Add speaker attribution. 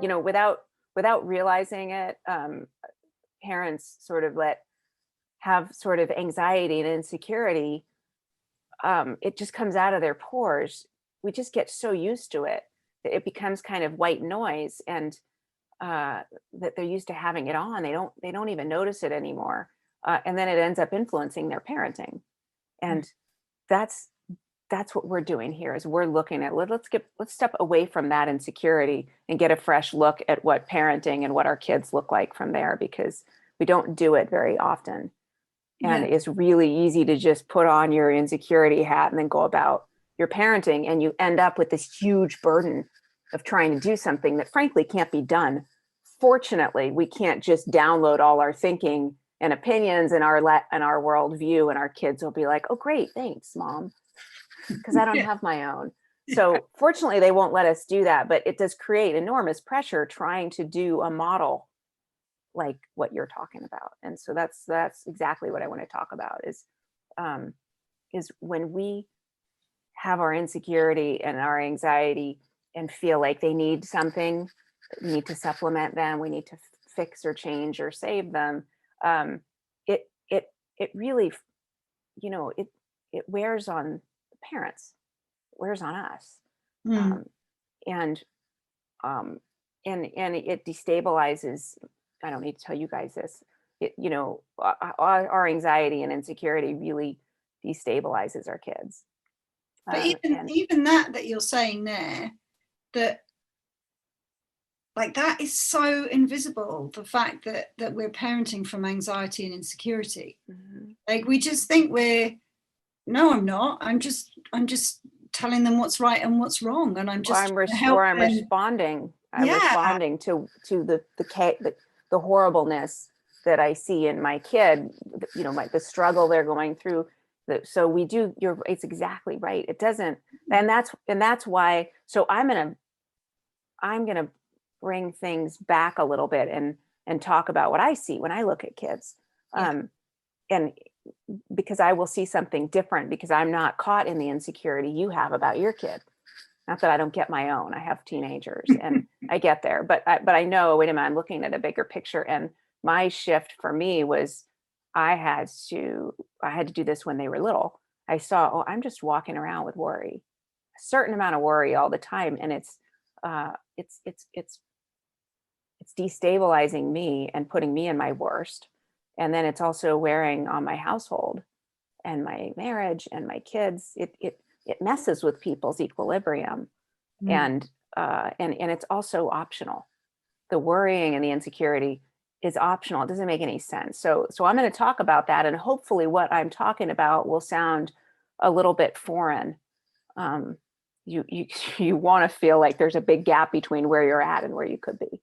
Speaker 1: without realizing it, parents sort of have sort of anxiety and insecurity. It just comes out of their pores. We just get so used to it that it becomes kind of white noise, and that they're used to having it on. They don't even notice it anymore, and then it ends up influencing their parenting. And that's what we're doing here, is we're looking at, let's step away from that insecurity and get a fresh look at what parenting and what our kids look like from there, because we don't do it very often. And it's really easy to just put on your insecurity hat and then go about your parenting, and you end up with this huge burden of trying to do something that frankly can't be done. Fortunately, we can't just download all our thinking and opinions and our worldview, and our kids will be like, oh great, thanks mom, because I don't have my own. So fortunately they won't let us do that, but it does create enormous pressure trying to do a model like what you're talking about. And so that's exactly what I want to talk about, is when we have our insecurity and our anxiety and feel like they need something, we need to supplement them, we need to fix or change or save them. It really, it wears on the parents, it wears on us. And it destabilizes. I don't need to tell you guys this. Our anxiety and insecurity really destabilizes our kids.
Speaker 2: But even that you're saying there, that like that is so invisible, the fact that we're parenting from anxiety and insecurity. Like we just think no, I'm not. I'm just telling them what's right and what's wrong, and I'm
Speaker 1: responding. I'm responding to the horribleness that I see in my kid. The struggle they're going through. So we do. It's exactly right. It doesn't, and that's why. So I'm gonna bring things back a little bit and talk about what I see when I look at kids, and because I will see something different, because I'm not caught in the insecurity you have about your kid. Not that I don't get my own. I have teenagers and I get there, but I know, wait a minute, I'm looking at a bigger picture. And my shift for me was I had to do this when they were little. I saw, oh, I'm just walking around with worry, a certain amount of worry all the time. And it's destabilizing me and putting me in my worst. And then it's also wearing on my household and my marriage and my kids. It messes with people's equilibrium. And it's also optional. The worrying and the insecurity is optional. It doesn't make any sense. So I'm going to talk about that, and hopefully what I'm talking about will sound a little bit foreign. You want to feel like there's a big gap between where you're at and where you could be.